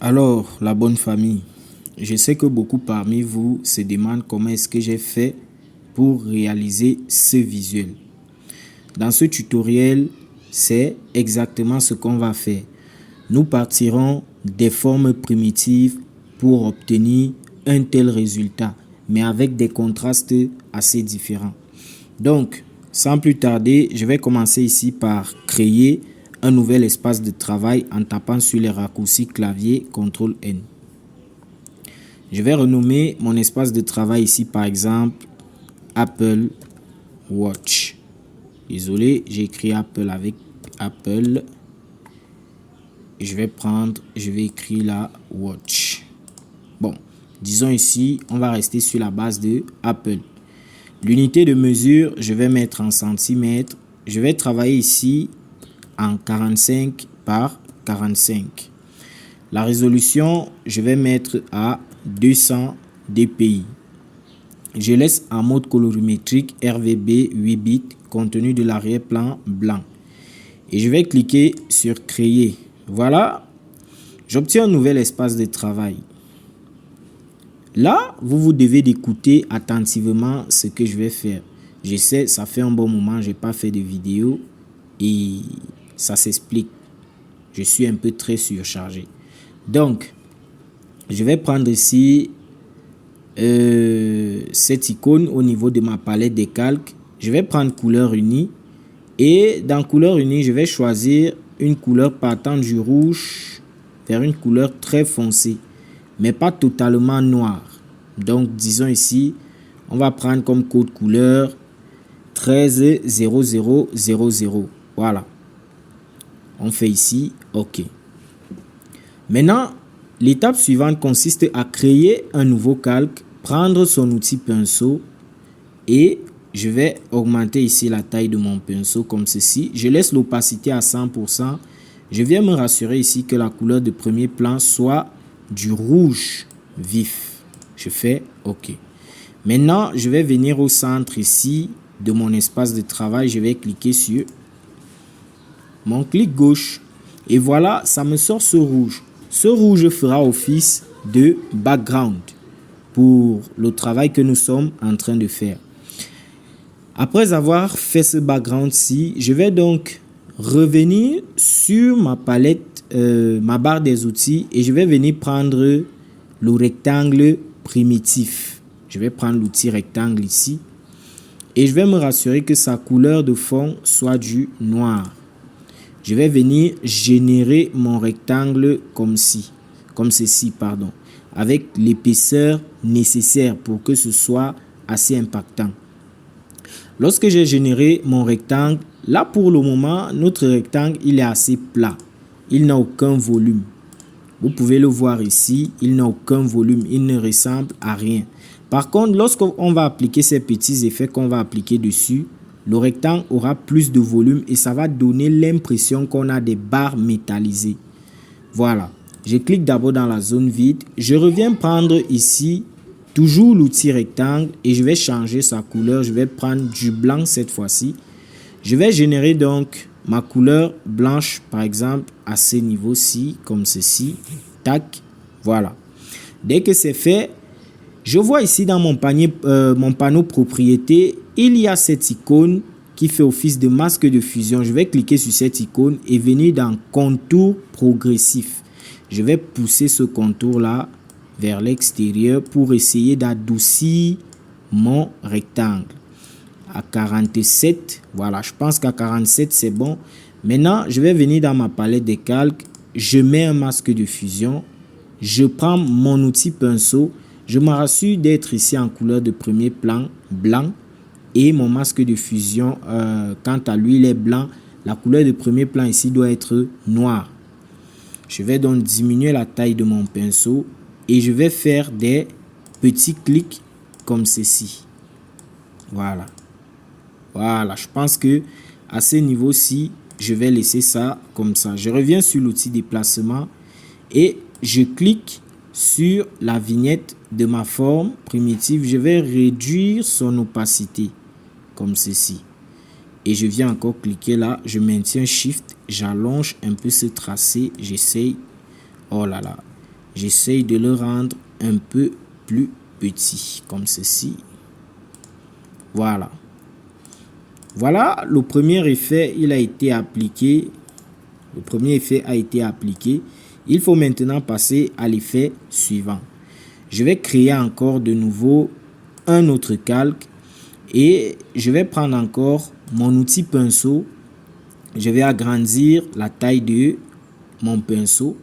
Alors, la bonne famille, je sais que beaucoup parmi vous se demandent comment est-ce que j'ai fait pour réaliser ce visuel. Dans ce tutoriel, c'est exactement ce qu'on va faire. Nous partirons des formes primitives pour obtenir un tel résultat, mais avec des contrastes assez différents. Donc, sans plus tarder, je vais commencer ici par créer un nouvel espace de travail en tapant sur les raccourcis clavier CTRL-N. Je vais renommer mon espace de travail ici par exemple Apple Watch. Désolé, j'ai écrit Apple avec Apple. Je vais écrire la Watch. Bon, disons ici, on va rester sur la base de Apple. L'unité de mesure, je vais mettre en centimètres. Je vais travailler ici en 45 par 45. La résolution, je vais mettre à 200 dpi. Je laisse en mode colorimétrique RVB 8 bits contenu de l'arrière-plan blanc. Et je vais cliquer sur créer. Voilà, j'obtiens un nouvel espace de travail. Là, vous devez d'écouter attentivement ce que je vais faire. Je sais, ça fait un bon moment, je n'ai pas fait de vidéo et ça s'explique. Je suis un peu très surchargé. Donc, je vais prendre ici cette icône au niveau de ma palette des calques. Je vais prendre couleur unie et dans couleur unie, je vais choisir une couleur partant du rouge vers une couleur très foncée, mais pas totalement noire. Donc, disons ici, on va prendre comme code couleur 130000. Voilà. On fait ici OK. Maintenant, l'étape suivante consiste à créer un nouveau calque, prendre son outil pinceau et je vais augmenter ici la taille de mon pinceau comme ceci. Je laisse l'opacité à 100%. Je viens me rassurer ici que la couleur de premier plan soit du rouge vif. Je fais OK. Maintenant, je vais venir au centre ici de mon espace de travail. Je vais cliquer sur mon clic gauche. Et voilà, ça me sort ce rouge. Ce rouge fera office de background pour le travail que nous sommes en train de faire. Après avoir fait ce background-ci, je vais donc revenir sur ma palette, ma barre des outils et je vais venir prendre le rectangle primitif. Je vais prendre l'outil rectangle ici et je vais me rassurer que sa couleur de fond soit du noir. Je vais venir générer mon rectangle comme ceci, avec l'épaisseur nécessaire pour que ce soit assez impactant. Lorsque j'ai généré mon rectangle, là pour le moment, notre rectangle il est assez plat. Il n'a aucun volume. Vous pouvez le voir ici, il n'a aucun volume, il ne ressemble à rien. Par contre, lorsqu'on va appliquer ces petits effets qu'on va appliquer dessus, le rectangle aura plus de volume et ça va donner l'impression qu'on a des barres métallisées. Voilà. Je clique d'abord dans la zone vide. Je reviens prendre ici toujours l'outil rectangle et je vais changer sa couleur. Je vais prendre du blanc cette fois-ci. Je vais générer donc ma couleur blanche par exemple à ce niveau-ci comme ceci. Tac. Voilà. Dès que c'est fait, je vois ici dans mon panneau propriété, il y a cette icône qui fait office de masque de fusion. Je vais cliquer sur cette icône et venir dans contour progressif. Je vais pousser ce contour là vers l'extérieur pour essayer d'adoucir mon rectangle. À 47, voilà, je pense qu'à 47 c'est bon. Maintenant, je vais venir dans ma palette des calques. Je mets un masque de fusion. Je prends mon outil pinceau. Je me rassure d'être ici en couleur de premier plan blanc et mon masque de fusion, quant à lui, il est blanc. La couleur de premier plan ici doit être noire. Je vais donc diminuer la taille de mon pinceau et je vais faire des petits clics comme ceci. Voilà. Voilà, je pense que à ce niveau-ci, je vais laisser ça comme ça. Je reviens sur l'outil déplacement et je clique sur la vignette de ma forme primitive. Je vais réduire son opacité comme ceci. Et je viens encore cliquer là. Je maintiens Shift. J'allonge un peu ce tracé. J'essaye. Oh là là. j'essaye de le rendre un peu plus petit, comme ceci. Voilà. Voilà, le premier effet, il a été appliqué. Le premier effet a été appliqué. Il faut maintenant passer à l'effet suivant. Je vais créer encore de nouveau un autre calque et je vais prendre encore mon outil pinceau. Je vais agrandir la taille de mon pinceau.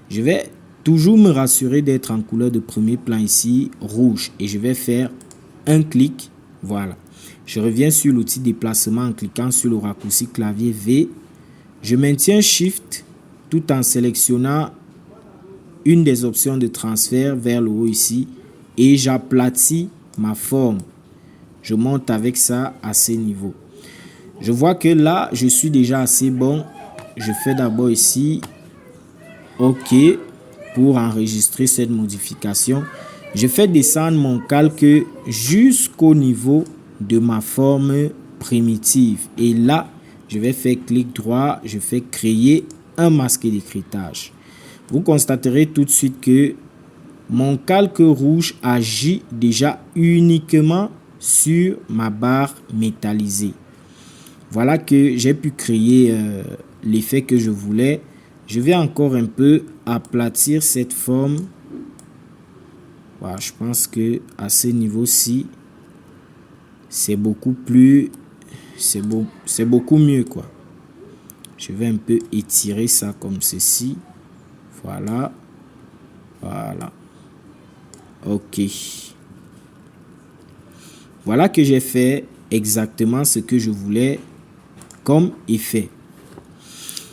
Je vais toujours me rassurer d'être en couleur de premier plan ici, rouge. Et je vais faire un clic. Voilà. Je reviens sur l'outil déplacement en cliquant sur le raccourci clavier V. Je maintiens Shift tout en sélectionnant une des options de transfert vers le haut ici et j'aplatis ma forme. Je monte avec ça à ces niveaux. Je vois que là, je suis déjà assez bon. Je fais d'abord ici OK pour enregistrer cette modification. Je fais descendre mon calque jusqu'au niveau de ma forme primitive. Et là, je vais faire clic droit, je fais créer un masque d'écritage. Vous constaterez tout de suite que mon calque rouge agit déjà uniquement sur ma barre métallisée. Voilà que j'ai pu créer l'effet que je voulais. Je vais encore un peu aplatir cette forme. Voilà, je pense que à ce niveau-ci, c'est beaucoup plus... C'est beaucoup mieux, quoi. Je vais un peu étirer ça comme ceci. Voilà. Voilà. OK. Voilà que j'ai fait exactement ce que je voulais comme effet.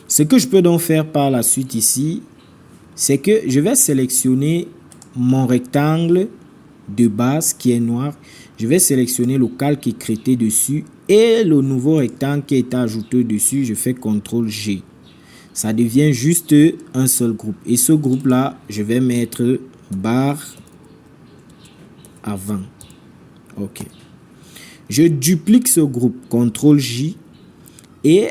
Ce que je peux donc faire par la suite ici, c'est que je vais sélectionner mon rectangle de base qui est noir. Je vais sélectionner le calque écrété dessus et le nouveau rectangle qui est ajouté dessus. Je fais CTRL G. Ça devient juste un seul groupe. Et ce groupe-là, je vais mettre barre avant. OK. Je duplique ce groupe, CTRL J. Et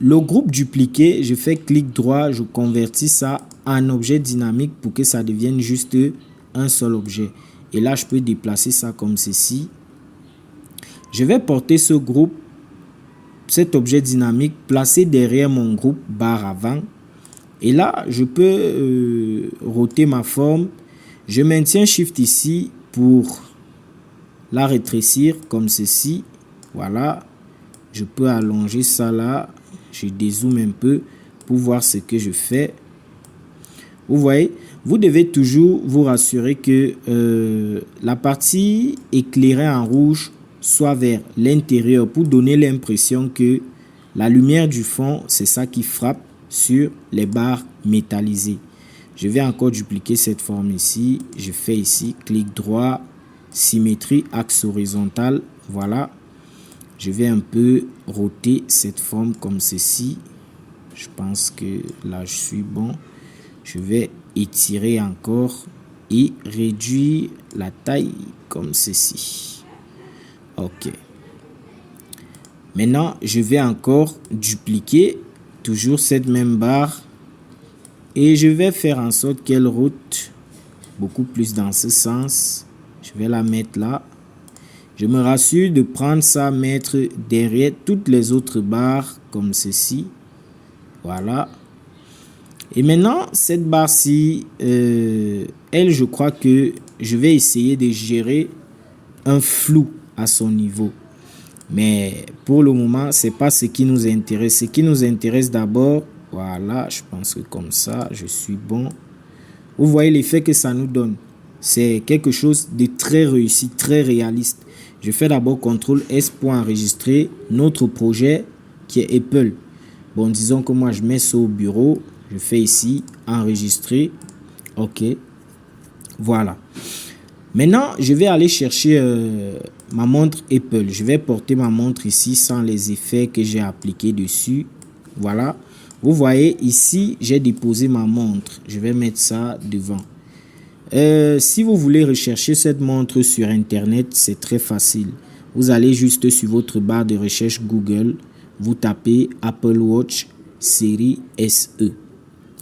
le groupe dupliqué, je fais clic droit, je convertis ça en objet dynamique pour que ça devienne juste un seul objet. Et là, je peux déplacer ça comme ceci. Je vais porter ce groupe, cet objet dynamique, placer derrière mon groupe barre avant. Et là, je peux roter ma forme. Je maintiens Shift ici pour la rétrécir comme ceci. Voilà. Je peux allonger ça là. Je dézoome un peu pour voir ce que je fais. Vous voyez, vous devez toujours vous rassurer que la partie éclairée en rouge soit vers l'intérieur pour donner l'impression que la lumière du fond, c'est ça qui frappe sur les barres métallisées. Je vais encore dupliquer cette forme ici. Je fais ici, clic droit, symétrie, axe horizontal. Voilà. Je vais un peu roter cette forme comme ceci. Je pense que là, je suis bon. Je vais étirer encore et réduire la taille comme ceci. OK. Maintenant, je vais encore dupliquer toujours cette même barre et je vais faire en sorte qu'elle route beaucoup plus dans ce sens. Je vais la mettre là. Je me rassure de prendre ça, mettre derrière toutes les autres barres comme ceci. Voilà. Et maintenant, cette barre-ci, elle, je crois que je vais essayer de gérer un flou à son niveau. Mais pour le moment, ce n'est pas ce qui nous intéresse. Ce qui nous intéresse d'abord, voilà, je pense que comme ça, je suis bon. Vous voyez l'effet que ça nous donne. C'est quelque chose de très réussi, très réaliste. Je fais d'abord CTRL S pour enregistrer notre projet qui est Apple. Bon, disons que moi, je mets ça au bureau. Je fais ici, enregistrer. OK. Voilà. Maintenant, je vais aller chercher ma montre Apple. Je vais porter ma montre ici sans les effets que j'ai appliqués dessus. Voilà. Vous voyez, ici, j'ai déposé ma montre. Je vais mettre ça devant. Si vous voulez rechercher cette montre sur Internet, c'est très facile. Vous allez juste sur votre barre de recherche Google. Vous tapez Apple Watch série SE.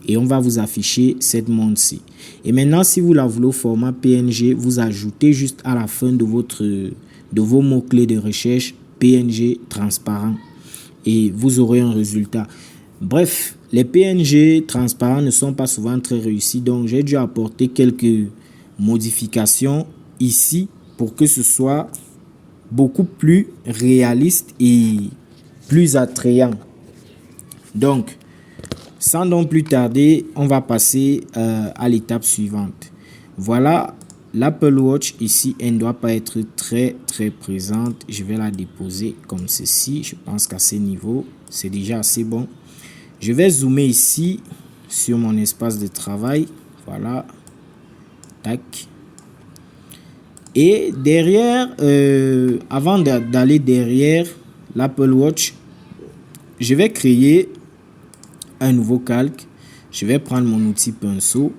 et on va vous afficher cette montre-ci. Et maintenant, si vous la voulez au format PNG, vous ajoutez juste à la fin de vos mots-clés de recherche PNG transparent et vous aurez un résultat. Bref, les PNG transparents ne sont pas souvent très réussis, donc j'ai dû apporter quelques modifications ici pour que ce soit beaucoup plus réaliste et plus attrayant. Donc, sans donc plus tarder, on va passer à l'étape suivante. Voilà, l'Apple Watch ici, elle ne doit pas être très présente. Je vais la déposer comme ceci. Je pense qu'à ce niveau, c'est déjà assez bon. Je vais zoomer ici sur mon espace de travail. Voilà. Tac. Et derrière, avant d'aller derrière l'Apple Watch, je vais créer un nouveau calque. Je vais prendre mon outil pinceau.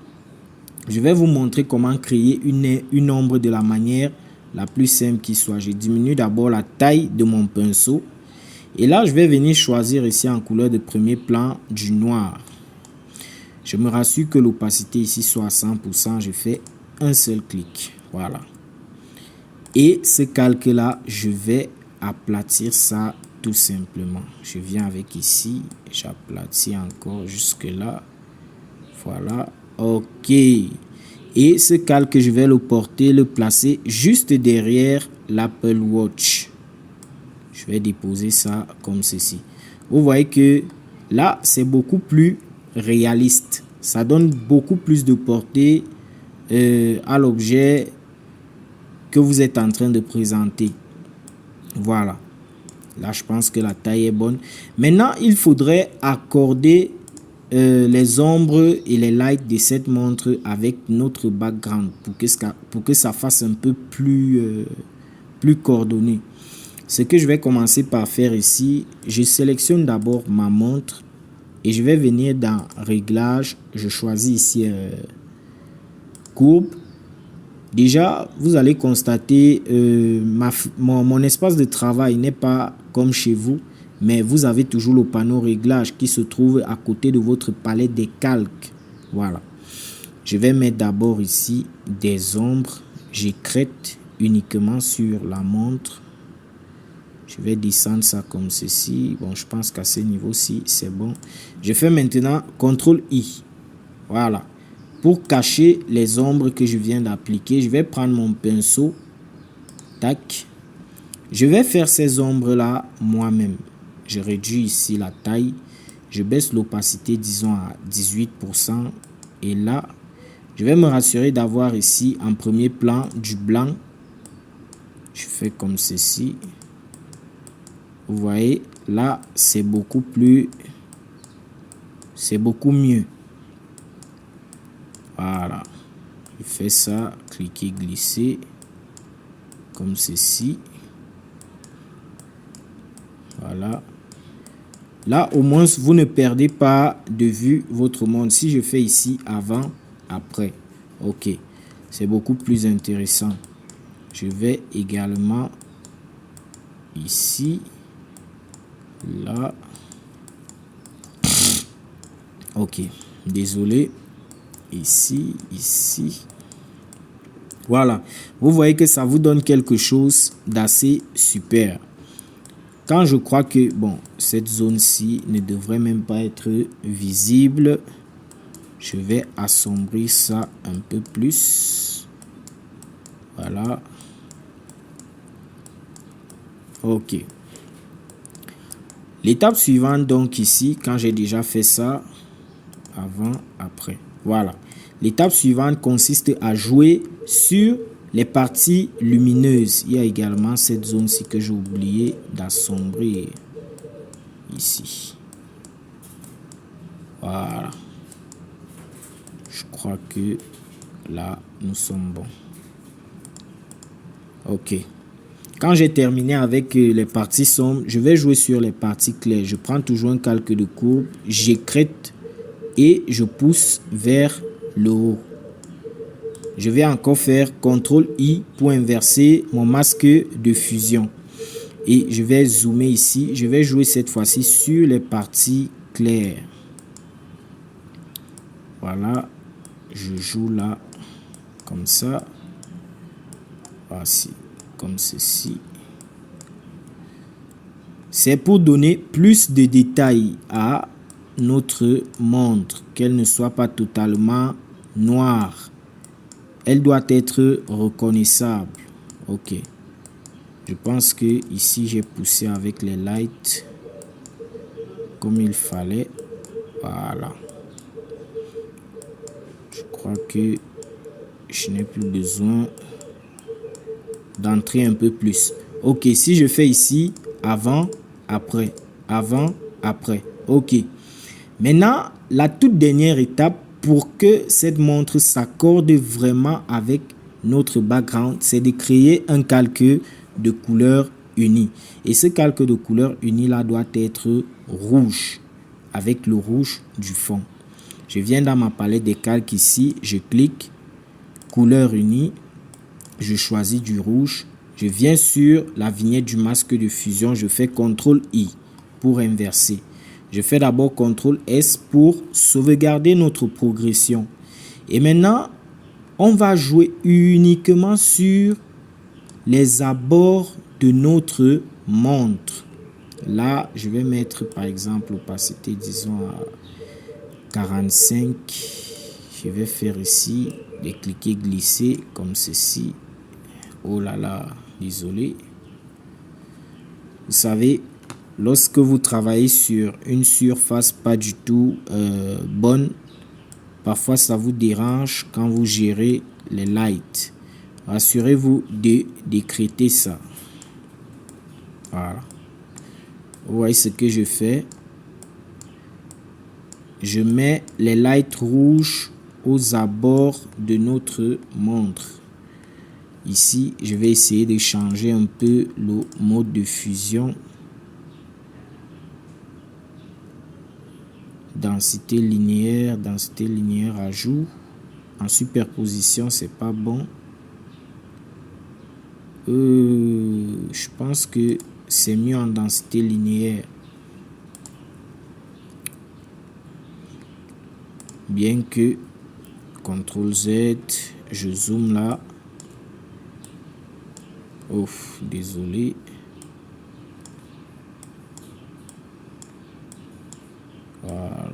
Je vais vous montrer comment créer une ombre de la manière la plus simple qui soit. Je diminue d'abord la taille de mon pinceau. Et là, je vais venir choisir ici en couleur de premier plan du noir. Je me rassure que l'opacité ici soit à 100%. Je fais un seul clic. Voilà. Et ce calque-là, je vais aplatir ça tout simplement. Je viens avec ici. J'aplatis encore jusque là. Voilà. OK. Et ce calque, je vais le porter, le placer juste derrière l'Apple Watch. Je vais déposer ça comme ceci. Vous voyez que là, c'est beaucoup plus réaliste. Ça donne beaucoup plus de portée à l'objet que vous êtes en train de présenter. Voilà. Là, je pense que la taille est bonne. Maintenant, il faudrait accorder les ombres et les lights de cette montre avec notre background pour que ça fasse un peu plus coordonné. Ce que je vais commencer par faire ici, je sélectionne d'abord ma montre et je vais venir dans Réglages. Je choisis ici courbe. Déjà, vous allez constater mon espace de travail n'est pas comme chez vous, mais vous avez toujours le panneau Réglages qui se trouve à côté de votre palette des calques. Voilà. Je vais mettre d'abord ici des ombres. J'écrète uniquement sur la montre. Je vais descendre ça comme ceci. Bon, je pense qu'à ce niveau-ci, c'est bon. Je fais maintenant CTRL-I. Voilà. Pour cacher les ombres que je viens d'appliquer, je vais prendre mon pinceau. Tac. Je vais faire ces ombres-là moi-même. Je réduis ici la taille. Je baisse l'opacité, disons, à 18%. Et là, je vais me rassurer d'avoir ici en premier plan du blanc. Je fais comme ceci. Vous voyez, là, c'est beaucoup mieux. Voilà. Je fais ça, cliquez, glisser, comme ceci. Voilà. Là, au moins, vous ne perdez pas de vue votre monde. Si je fais ici, avant, après. OK. C'est beaucoup plus intéressant. Je vais également ici. Là. OK. Désolé. Ici. Voilà. Vous voyez que ça vous donne quelque chose d'assez super. Quand je crois que, bon, cette zone-ci ne devrait même pas être visible, je vais assombrir ça un peu plus. Voilà. OK. L'étape suivante, donc ici, quand j'ai déjà fait ça, avant, après. Voilà. L'étape suivante consiste à jouer sur les parties lumineuses. Il y a également cette zone-ci que j'ai oublié d'assombrir. Ici. Voilà. Je crois que là, nous sommes bons. OK. Quand j'ai terminé avec les parties sombres, je vais jouer sur les parties claires. Je prends toujours un calque de courbe, j'écrète et je pousse vers le haut. Je vais encore faire CTRL-I pour inverser mon masque de fusion. Et je vais zoomer ici. Je vais jouer cette fois-ci sur les parties claires. Voilà, je joue là, comme ça. Voici, comme ceci. C'est pour donner plus de détails à notre montre, qu'elle ne soit pas totalement noire. Elle doit être reconnaissable. Ok. Je pense que ici j'ai poussé avec les lights comme il fallait. Voilà. Je crois que je n'ai plus besoin d'entrer un peu plus. Ok, si je fais ici avant, après, avant, après. Ok. Maintenant, la toute dernière étape pour que cette montre s'accorde vraiment avec notre background, c'est de créer un calque de couleur unie. Et ce calque de couleur unie là doit être rouge, avec le rouge du fond. Je viens dans ma palette des calques ici, je clique, couleur unie, je choisis du rouge, je viens sur la vignette du masque de fusion, je fais CTRL-I pour inverser. Je fais d'abord CTRL-S pour sauvegarder notre progression. Et maintenant, on va jouer uniquement sur les abords de notre montre. Là, je vais mettre par exemple l'opacité, disons à 45. Je vais faire ici des cliquer glisser comme ceci. Oh là là, désolé. Vous savez, lorsque vous travaillez sur une surface pas du tout bonne, parfois ça vous dérange quand vous gérez les lights. Rassurez-vous de décréter ça. Voilà. Vous voyez ce que je fais. Je mets les lights rouges aux abords de notre montre. Ici, je vais essayer de changer un peu le mode de fusion. Densité linéaire ajout. En superposition, c'est pas bon. Je pense que c'est mieux en densité linéaire. Bien que CTRL Z, je zoome là. Ouf, désolé. Voilà.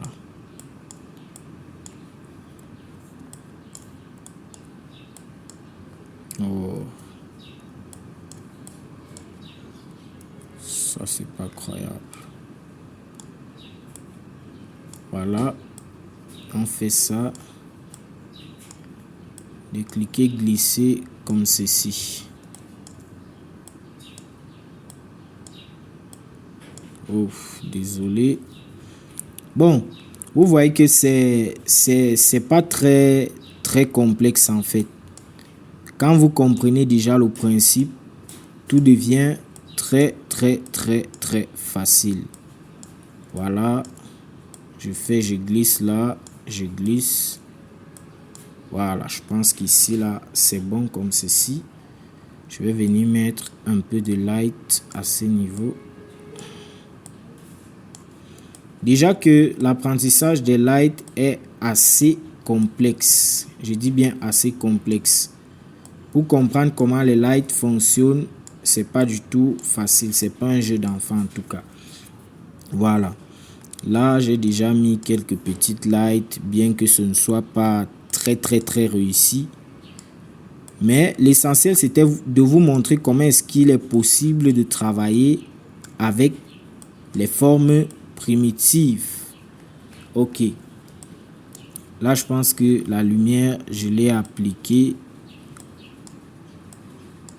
Oh. Ça, c'est pas croyable. Voilà. On fait ça. De cliquer, glisser comme ceci. Ouf, désolé. Bon, vous voyez que c'est pas très complexe en fait. Quand vous comprenez déjà le principe, tout devient très facile. Voilà, je glisse là, je glisse. Voilà, je pense qu'ici là c'est bon comme ceci. Je vais venir mettre un peu de light à ce niveau. Déjà que l'apprentissage des lights est assez complexe. Je dis bien assez complexe. Pour comprendre comment les lights fonctionnent, c'est pas du tout facile. C'est pas un jeu d'enfant en tout cas. Voilà. Là, j'ai déjà mis quelques petites lights, bien que ce ne soit pas très réussi. Mais l'essentiel, c'était de vous montrer comment est-ce qu'il est possible de travailler avec les formes primitives. Ok. Là, je pense que la lumière, je l'ai appliquée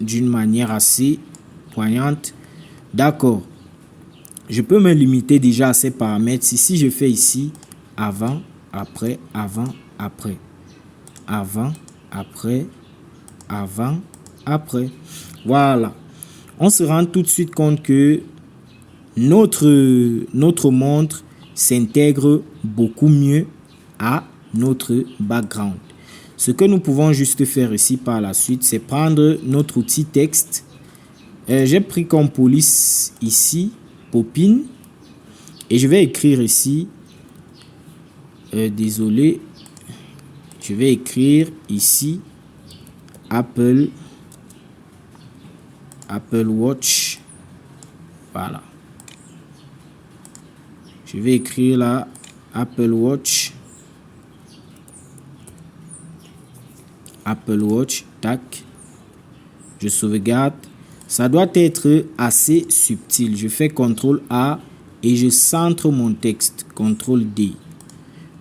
d'une manière assez poignante. D'accord. Je peux me limiter déjà à ces paramètres. Si je fais ici, avant, après, avant, après. Avant, après, avant, après. Voilà. On se rend tout de suite compte que notre montre s'intègre beaucoup mieux à notre background. Ce que nous pouvons juste faire ici par la suite, c'est prendre notre outil texte. J'ai pris comme police ici, Popin, et je vais écrire ici, désolé, Je vais écrire ici Apple Watch. Voilà. Je vais écrire là Apple Watch. Tac. Je sauvegarde. Ça doit être assez subtil. Je fais CTRL A et je centre mon texte. CTRL D.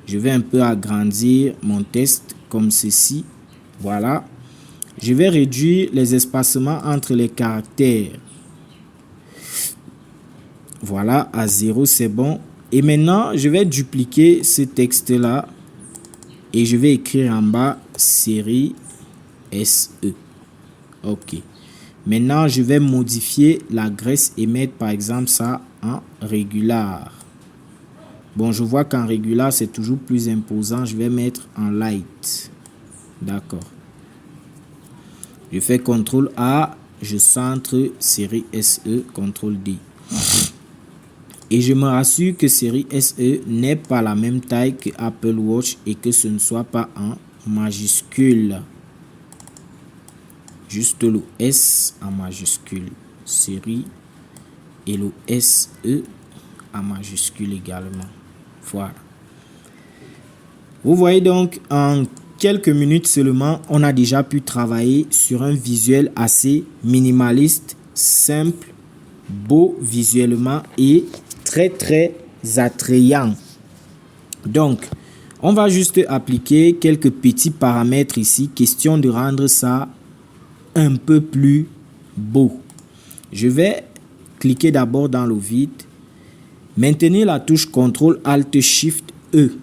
Je vais un peu agrandir mon texte comme ceci. Voilà. Je vais réduire les espacements entre les caractères. Voilà, à 0, c'est bon. Et maintenant, je vais dupliquer ce texte-là et je vais écrire en bas série SE. OK. Maintenant, je vais modifier la graisse et mettre par exemple ça en régular. Bon, je vois qu'en régular, c'est toujours plus imposant. Je vais mettre en light. D'accord. Je fais CTRL A, je centre série SE, CTRL D. Et je me rassure que série SE n'est pas la même taille que Apple Watch et que ce ne soit pas en majuscule. Juste le S en majuscule. Série et le SE en majuscule également. Voilà. Vous voyez donc, en quelques minutes seulement, on a déjà pu travailler sur un visuel assez minimaliste, simple, beau visuellement et très attrayant. Donc, on va juste appliquer quelques petits paramètres ici, question de rendre ça un peu plus beau. Je vais cliquer d'abord dans le vide, maintenir la touche CTRL ALT SHIFT E.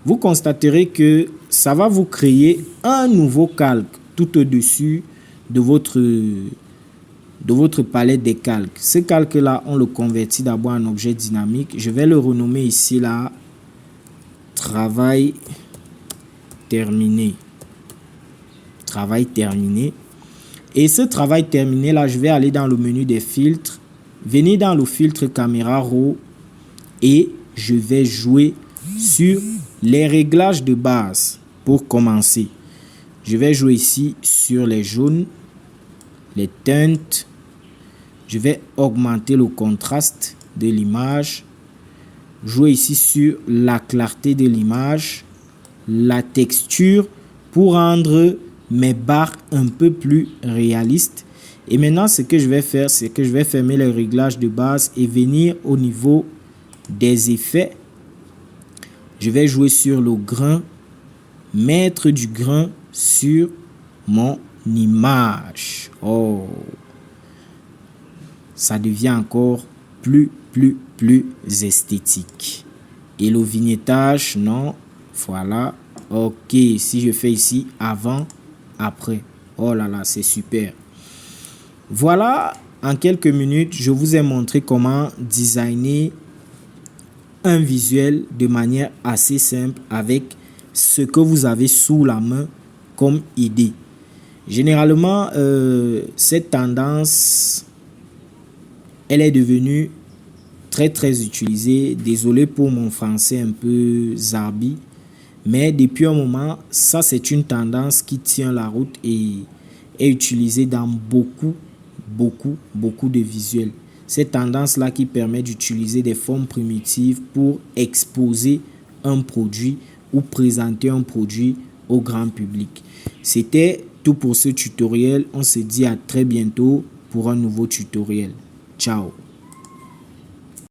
Vous constaterez que ça va vous créer un nouveau calque tout au-dessus de votre palette des calques. Ce calque-là, on le convertit d'abord en objet dynamique. Je vais le renommer ici là, travail terminé. Travail terminé. Et ce travail terminé là, je vais aller dans le menu des filtres, venir dans le filtre caméra RAW et je vais jouer sur les réglages de base. Pour commencer, je vais jouer ici sur les jaunes, les teintes. Je vais augmenter le contraste de l'image. Jouer ici sur la clarté de l'image, la texture pour rendre mes barres un peu plus réalistes. Et maintenant, ce que je vais faire, c'est que je vais fermer les réglages de base et venir au niveau des effets. Je vais jouer sur le grain, mettre du grain sur mon image. Oh, ça devient encore plus esthétique. Et le vignettage, non. Voilà. Ok, si je fais ici avant, après. Oh là là, c'est super. Voilà, en quelques minutes, je vous ai montré comment designer un visuel de manière assez simple avec ce que vous avez sous la main comme idée. Généralement, cette tendance, elle est devenue très utilisée. Désolé pour mon français un peu zarbi, mais depuis un moment, ça c'est une tendance qui tient la route et est utilisée dans beaucoup de visuels. Cette tendance-là qui permet d'utiliser des formes primitives pour exposer un produit ou présenter un produit au grand public. C'était tout pour ce tutoriel. On se dit à très bientôt pour un nouveau tutoriel. Ciao.